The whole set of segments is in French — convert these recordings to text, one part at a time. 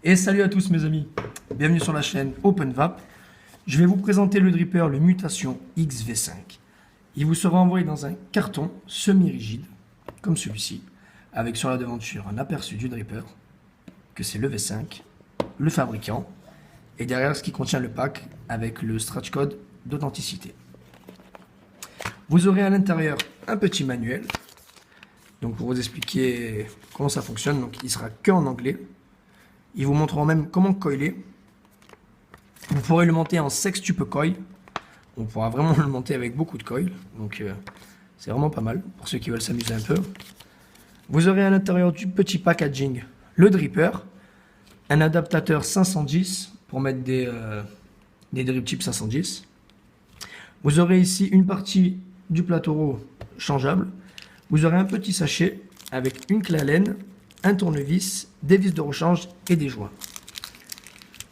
Et salut à tous mes amis, bienvenue sur la chaîne OpenVap. Je vais vous présenter le dripper, le Mutation XV5. Il vous sera envoyé dans un carton semi-rigide, comme celui-ci, avec sur la devanture un aperçu du dripper, que c'est le V5, le fabricant, et derrière ce qui contient le pack avec le scratch code d'authenticité. Vous aurez à l'intérieur un petit manuel, donc pour vous expliquer comment ça fonctionne, donc il sera que en anglais. Ils vous montreront même comment coiler. Vous pourrez le monter en sextuple coil. On pourra vraiment le monter avec beaucoup de coils. Donc c'est vraiment pas mal pour ceux qui veulent s'amuser un peu. Vous aurez à l'intérieur du petit packaging le dripper, un adaptateur 510 pour mettre des drip tips 510. Vous aurez ici une partie du plateau changeable. Vous aurez un petit sachet avec une clé Allen, un tournevis, des vis de rechange et des joints.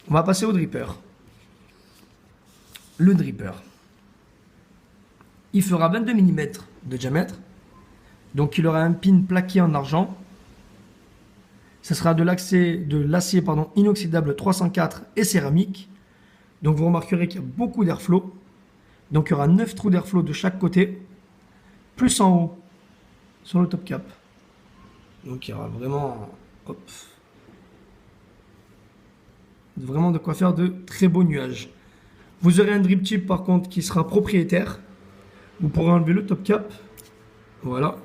On va passer au dripper. Le dripper. Il fera 22 mm de diamètre. Donc il aura un pin plaqué en argent. Ce sera de l'acier inoxydable 304 et céramique. Donc vous remarquerez qu'il y a beaucoup d'airflow. Donc il y aura 9 trous d'airflow de chaque côté. Plus en haut sur le top cap. Donc il y aura vraiment de quoi faire de très beaux nuages. Vous aurez un drip tip par contre qui sera propriétaire. Vous pourrez enlever le top cap. Voilà.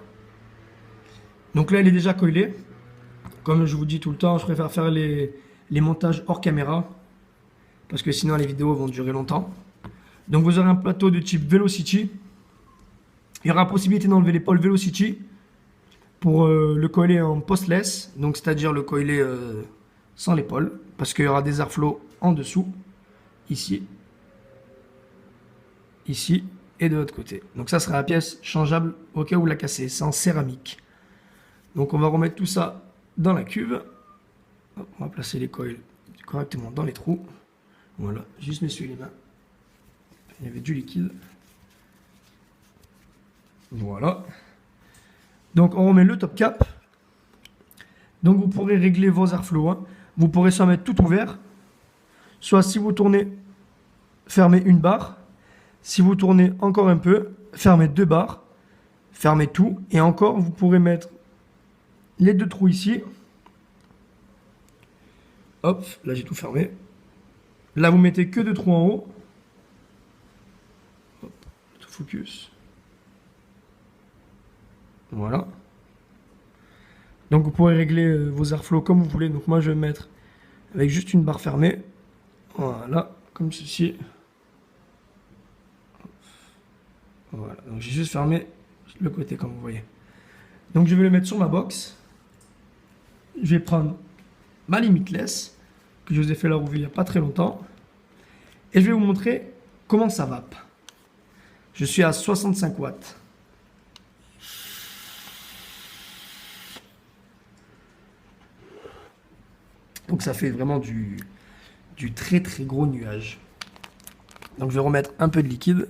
Donc là il est déjà coilé. Comme je vous dis tout le temps, je préfère faire les montages hors caméra. Parce que sinon les vidéos vont durer longtemps. Donc vous aurez un plateau de type Velocity. Il y aura la possibilité d'enlever l'épaule Velocity pour le coiler en postless, donc c'est-à-dire le coiler sans l'épaule, parce qu'il y aura des airflows en dessous, ici, ici et de l'autre côté. Donc ça sera la pièce changeable au cas où vous la cassez, c'est en céramique. Donc on va remettre tout ça dans la cuve. Hop, on va placer les coils correctement dans les trous. Voilà, juste m'essuyer les mains. Il y avait du liquide. Voilà. Donc on remet le top cap. Donc vous pourrez régler vos airflows. Vous pourrez soit mettre tout ouvert, soit si vous tournez, fermez une barre. Si vous tournez encore un peu, fermez deux barres. Fermez tout. Et encore, vous pourrez mettre les deux trous ici. Hop, là j'ai tout fermé. Là vous mettez que deux trous en haut. Hop, tout focus. Voilà. Donc vous pourrez régler vos airflows comme vous voulez. Donc moi je vais mettre avec juste une barre fermée. Voilà, comme ceci. Voilà, donc j'ai juste fermé le côté comme vous voyez. Donc je vais le mettre sur ma box. Je vais prendre ma limitless que je vous ai fait la revue il n'y a pas très longtemps. Et je vais vous montrer comment ça vape. Je suis à 65 watts. Donc ça fait vraiment du très très gros nuage. Donc je vais remettre un peu de liquide.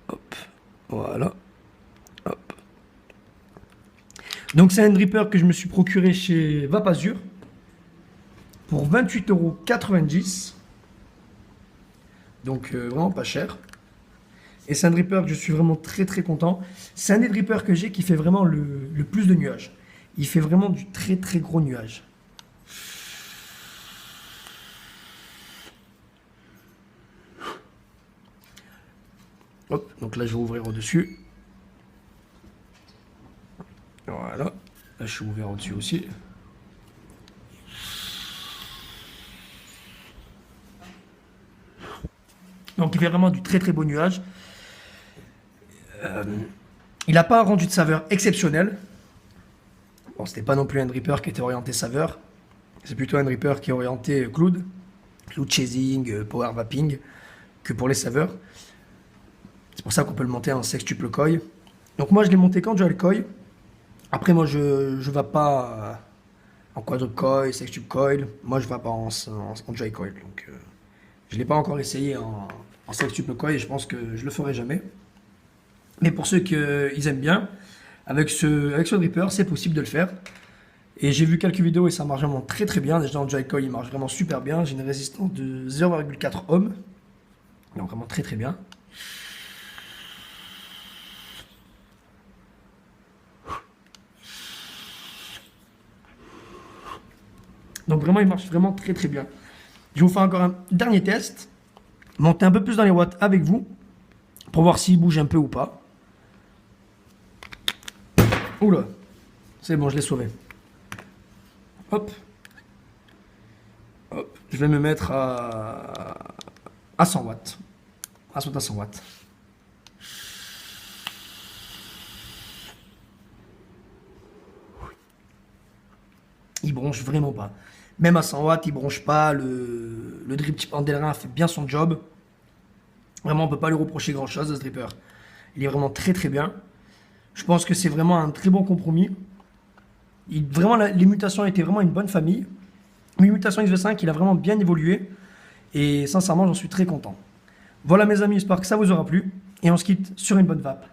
Hop, voilà. Hop. Donc c'est un dripper que je me suis procuré chez Vapazur pour 28,90 €. Donc vraiment pas cher. Et c'est un dripper que je suis vraiment très très content. C'est un des drippers que j'ai qui fait vraiment le plus de nuages. Il fait vraiment du très très gros nuage. Hop, donc là je vais ouvrir au-dessus. Voilà. Là je suis ouvert au-dessus aussi. Donc il fait vraiment du très très beau nuage. Il n'a pas un rendu de saveur exceptionnel. Bon, c'était pas non plus un dripper qui était orienté saveur. C'est plutôt un dripper qui est orienté cloud chasing, power vaping, que pour les saveurs. C'est pour ça qu'on peut le monter en sextuple coil. Donc moi je l'ai monté quand dual coil. Après moi je ne vais pas en quadruple coil, sextuple coil. Moi je ne vais pas en dual coil. Donc je ne l'ai pas encore essayé en sextuple coil et je pense que je le ferai jamais. Mais pour ceux qui aiment bien, avec ce dripper c'est possible de le faire. Et j'ai vu quelques vidéos et ça marche vraiment très très bien. Déjà en Joy-Con, il marche vraiment super bien. J'ai une résistance de 0,4 ohms. Donc vraiment très très bien. Donc vraiment, il marche vraiment très très bien. Je vais vous faire encore un dernier test. Monter un peu plus dans les watts avec vous. Pour voir s'il bouge un peu ou pas. Oula. C'est bon, je l'ai sauvé. Hop. Hop. Je vais me mettre à 100 watts. À 100 watts. Il bronche vraiment pas. Même à 100 watts, il bronche pas. Le drip tip en Delrin fait bien son job. Vraiment, on peut pas lui reprocher grand chose à ce dripper. Il est vraiment très très bien. Je pense que c'est vraiment un très bon compromis. Vraiment, les mutations étaient vraiment une bonne famille. Les mutations XV5, il a vraiment bien évolué. Et sincèrement, j'en suis très content. Voilà mes amis, j'espère que ça vous aura plu. Et on se quitte sur une bonne vape.